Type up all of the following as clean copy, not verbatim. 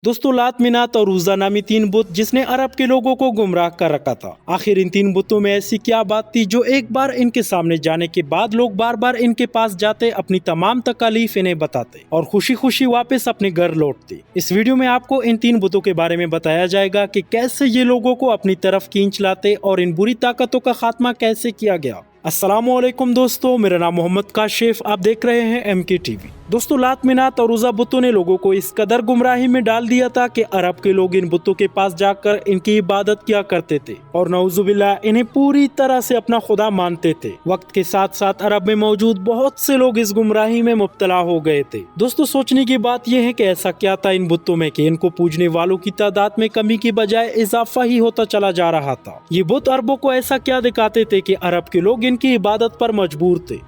दोस्तों लात मिनात और उज़्ज़ा नामी तीन बुत जिसने अरब के लोगों को गुमराह कर रखा था। आखिर इन तीन बुतों में ऐसी क्या बात थी जो एक बार इनके सामने जाने के बाद लोग बार बार इनके पास जाते, अपनी तमाम तकालीफ इन्हें बताते और खुशी खुशी वापस अपने घर लौटते। इस वीडियो में आपको इन तीन बुतों के बारे में बताया जाएगा कि कैसे ये लोगों को अपनी तरफ खींच लाते और इन बुरी ताकतों का खात्मा कैसे किया गया। अस्सलामुअलैकुम दोस्तों, मेरा नाम मोहम्मद काशिफ, आप देख रहे हैं MK TV। दोस्तों लात मिनात और उज़्ज़ा बुतों ने लोगों को इस कदर गुमराही में डाल दिया था कि अरब के लोग इन बुतों के पास जाकर इनकी इबादत किया करते थे और नऊजुबिल्लाह इन्हें पूरी तरह से अपना खुदा मानते थे। वक्त के साथ साथ अरब में मौजूद बहुत से लोग इस गुमराही में मुब्तला हो गए थे। दोस्तों सोचने की बात यह है कि ऐसा क्या था इन बुतों में कि इनको पूजने वालों की तादाद में कमी की बजाय इजाफा ही होता चला जा रहा था। ये बुत अरबों को ऐसा क्या दिखाते थे कि अरब के लोग इनकी इबादत पर मजबूर थे।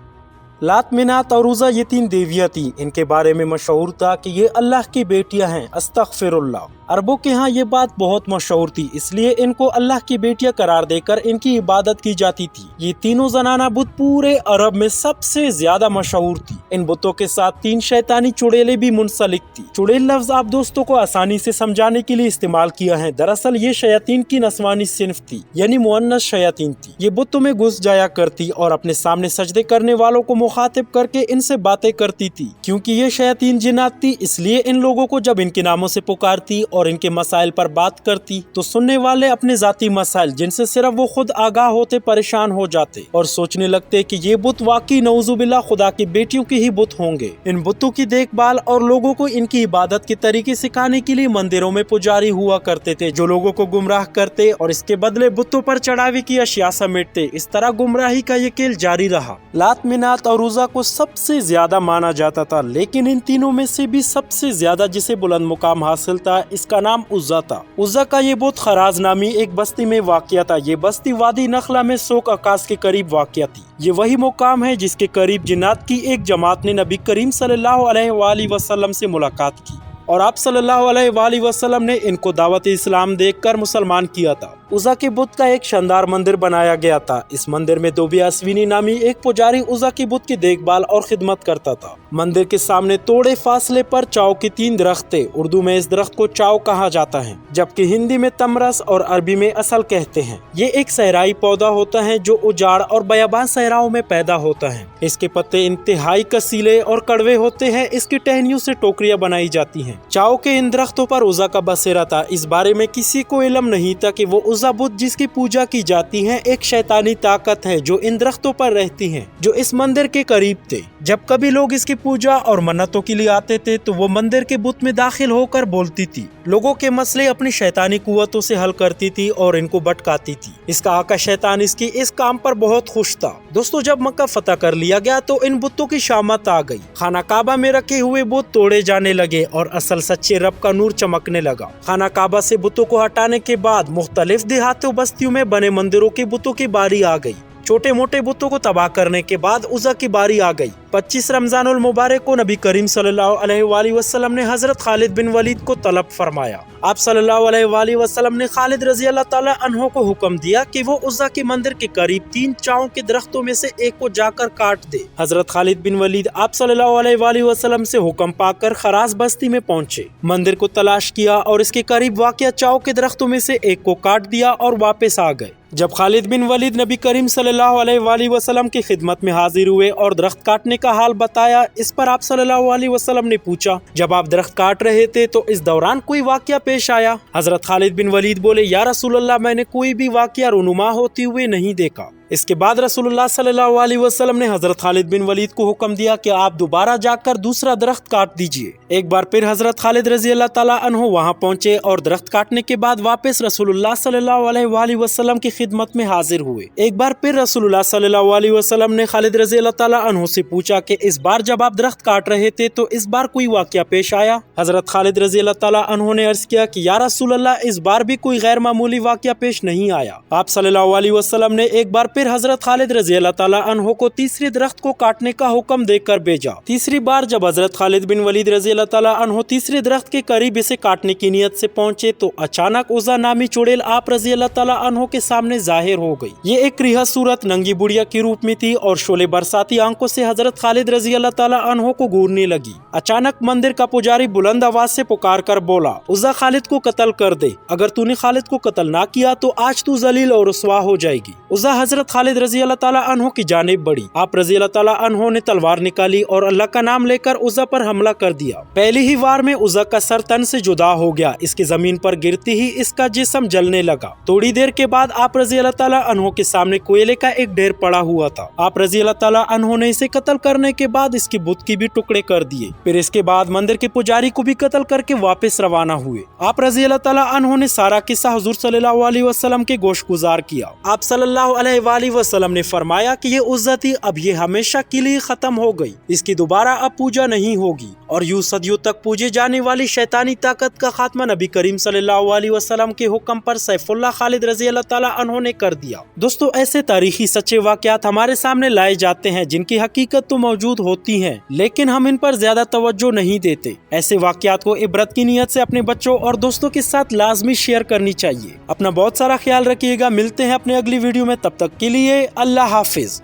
लात मिनात और उज़्ज़ा ये तीन देवियाँ थी। इनके बारे में मशहूर था कि ये अल्लाह की बेटियां हैं। अस्तगफिरुल्लाह। अरबों के यहाँ ये बात बहुत मशहूर थी, इसलिए इनको अल्लाह की बेटियां करार देकर इनकी इबादत की जाती थी। ये तीनों जनाना बुत पूरे अरब में सबसे ज्यादा मशहूर थी। इन बुतों के साथ तीन शैतानी चुड़ैलें भी मुंसलिक थी। चुड़ैल लफ्ज आप दोस्तों को आसानी से समझाने के लिए इस्तेमाल किया है। दरअसल ये शयातीन की नस्वानी सिन्फ थी, यानी मुअन्नस शयातीन थी। ये बुतों में घुस जाया करती और अपने सामने सजदे करने वालों को मुखातिब करके इनसे बातें करती थी। क्योंकि ये शयातीन जिन्नात थी, इसलिए इन लोगों को जब इनके नामों से पुकारती और इनके मसाइल पर बात करती तो सुनने वाले अपने जाती मसाइल जिनसे सिर्फ वो खुद आगाह होते परेशान हो जाते और सोचने लगते कि ये बुत वाकई नऊजुबिल्लाह खुदा की बेटियों के ही बुत होंगे। इन बुतों की देखभाल और लोगों को इनकी इबादत के तरीके सिखाने के लिए मंदिरों में पुजारी हुआ करते थे जो लोगों को गुमराह करते और इसके बदले बुतों पर चढ़ावे की अशिया समेटते। इस तरह गुमराही का ये खेल जारी रहा। लात मिनात और उज़्ज़ा को सबसे ज्यादा माना जाता था, लेकिन इन तीनों में से भी सबसे ज्यादा जिसे बुलंद मुकाम हासिल था इसका नाम उज़्ज़ा था। उज़्ज़ा का ये बुत खराज नामी एक बस्ती में वाक़िया था। ये बस्ती वादी नखला में सोक अकास के करीब वाक़िया थी। ये वही मुकाम है जिसके करीब जिन्नात की एक जमात ने नबी करीम सल्लल्लाहु अलैहि वसल्लम से मुलाकात की और आप सल्लल्लाहु अलैहि वसल्लम ने इनको दावत इस्लाम देकर मुसलमान किया था। उज़्ज़ा के बुत का एक शानदार मंदिर बनाया गया था। इस मंदिर में दोबिया अस्वीनी नामी एक पुजारी उज़्ज़ा के बुत की देखभाल और खिदमत करता था। मंदिर के सामने थोड़े फासले पर चाव के तीन दरख्त थे। उर्दू में इस दरख्त को चाव कहा जाता है, जबकि हिंदी में तमरस और अरबी में असल कहते हैं। ये एक सहराई पौधा होता है जो उजाड़ और बयाबान सहराओं में पैदा होता है। इसके पत्ते इंतहाई कसीले और कड़वे होते हैं। इसकी टहनियों से टोकरियां बनाई जाती हैं। चाव के इन दरख्तों पर उज़्ज़ा का बसेरा था। इस बारे में किसी को इल्म नहीं था कि वो उज़्ज़ा बुत जिसकी पूजा की जाती है एक शैतानी ताकत है जो इन दरख्तों पर रहती है, जो इस मंदिर के करीब थे। जब कभी लोग इसकी पूजा और मन्नतों के लिए आते थे तो वो मंदिर के बुत में दाखिल होकर बोलती थी, लोगों के मसले अपनी शैतानी कुव्वतों से हल करती थी और इनको भटकाती थी। इसका आका शैतान इसकी इस काम पर बहुत खुश था। दोस्तों जब मक्का फतह कर लिया गया तो इन बुतों की शामत आ गई। खाना काबा में रखे हुए बुत तोड़े जाने लगे और असल सच्चे रब का नूर चमकने लगा। खाना काबा से बुतों को हटाने के बाद मुख्तलिफ देहातों बस्तियों में बने मंदिरों के बुतों की बारी आ गई। छोटे मोटे बुतों को तबाह करने के बाद उज़्ज़ा की बारी आ गई। 25 रमजानुल मुबारक को नबी करीम सल्लल्लाहु अलैहि वसल्लम ने हजरत खालिद बिन वलीद को तलब फरमाया। आप सल्लल्लाहु अलैहि वसल्लम ने खालिद रजी अल्लाह ताला अन्हो को हुक्म दिया कि वो उज़्ज़ा के मंदिर के करीब तीन चाव के दरख्तों में से एक को जाकर काट दे। हजरत खालिद बिन वलीद आप सल्लल्लाहु अलैहि वसल्लम से हुक्म पाकर खराज बस्ती में पहुंचे, मंदिर को तलाश किया और इसके करीब वाक़िया चाव के दरख्तों में से एक को काट दिया और वापस आ गए। जब खालिद बिन वलीद नबी करीम सल्लल्लाहु अलैहि वसल्लम की खिदमत में हाजिर हुए और दरख्त काटने का हाल बताया, इस पर आप सल्लल्लाहु अलैहि वसल्लम ने पूछा, जब आप दरख्त काट रहे थे तो इस दौरान कोई वाक़या पेश आया? हजरत खालिद बिन वलीद बोले, या रसूलल्लाह, मैंने कोई भी वाक़या रुनुमा होते हुए नहीं देखा। इसके बाद रसूलुल्लाह सल्लल्लाहु अलैहि वसल्लम ने हजरत खालिद बिन वलीद को हुक्म दिया कि आप दोबारा जाकर दूसरा दरख्त काट दीजिए। एक बार फिर हजरत खालिद रजी अल्लाह ताला अन्हु वहां पहुंचे और दरख्त काटने के बाद वापस रसूलुल्लाह सल्लल्लाहु अलैहि वसल्लम की खिदमत में हाजिर हुए। एक बार फिर रसूलुल्लाह सल्लल्लाहु अलैहि वसल्लम ने खालिद रजी अल्लाह ताला अन्हु से पूछा कि इस बार जब आप दरख्त काट रहे थे तो इस बार कोई वाक़या पेश आया? हजरत खालिद रजी अल्लाह ताला अन्हु ने अर्ज किया कि या रसूलल्लाह, इस बार भी कोई गैर मामूली वाक़या पेश नहीं आया। आप सल्लल्लाहु अलैहि वसल्लम ने एक बार फिर फिर हजरत खालिद रजी अल्लाह ताला अन्हो को तीसरे दरख्त को काटने का हुक्म देकर भेजा। तीसरी बार जब हजरत खालिद बिन वलीद रजी अल्लाह ताला अन्हो तीसरे दरख्त के करीब इसे काटने की नियत से पहुंचे तो अचानक उज़्ज़ा नामी चुड़ैल आप रजी अल्लाह ताला अन्हो के सामने जाहिर हो गई। ये एक रिहा सूरत नंगी बुढ़िया के रूप में थी और शोले बरसाती आंखों से हजरत खालिद रजी अल्लाह ताला अन्हो को घूरने लगी। अचानक मंदिर का पुजारी बुलंद आवाज से पुकार कर बोला, उज़्ज़ा खालिद को कत्ल कर दे, अगर तूने खालिद को कत्ल ना किया तो आज तू जलील और रुसवा हो जाएगी। उज़्ज़ा हजरत खालिद रजी अल्लाह ताला अन्हो की जानिब बढ़ी। आप रजी अल्लाह ताला अन्हो ने तलवार निकाली और अल्लाह का नाम लेकर उज़्ज़ा पर हमला कर दिया। पहली ही वार में उज़्ज़ा का सर तन से जुदा हो गया। इसकी जमीन पर गिरती ही इसका जिस्म जलने लगा। थोड़ी देर के बाद आप रजी अल्लाह ताला अन्हो के सामने कोयले का एक ढेर पड़ा हुआ था। आप रजी अल्लाह ताला अन्हो ने इसे कत्ल करने के बाद इसकी बुत की भी टुकड़े कर दिए। फिर इसके बाद मंदिर के पुजारी को भी कत्ल करके वापस रवाना हुए। आप रजी अल्लाह ताला अन्हो ने सारा किस्सा हुजूर सल्लल्लाहु अलैहि वसल्लम के गोशगुजार किया। आप सल्लल्लाहु अलैहि वसल्लम ने फरमाया कि ये उज़्ज़ा थी, अब ये हमेशा के लिए खत्म हो गई, इसकी दोबारा अब पूजा नहीं होगी और यूं सदियों तक पूजे जाने वाली शैतानी ताकत का खात्मा नबी करीम सल्लल्लाहु अलैहि वसल्लम के हुक्म पर सैफुल्लाह खालिद रजी अल्लाह ताला अन्हो ने कर दिया। दोस्तों, ऐसे तारीखी सच्चे वाक़यात हमारे सामने लाए जाते हैं जिनकी हकीकत तो मौजूद होती है, लेकिन हम इन पर ज्यादा तवज्जो नहीं देते। ऐसे वाक़यात को इबरत की नीयत से अपने बच्चों और दोस्तों के साथ लाजमी शेयर करनी चाहिए। अपना बहुत सारा ख्याल रखिएगा। मिलते हैं अपने अगली वीडियो में, तब तक के लिए अल्लाह हाफिज।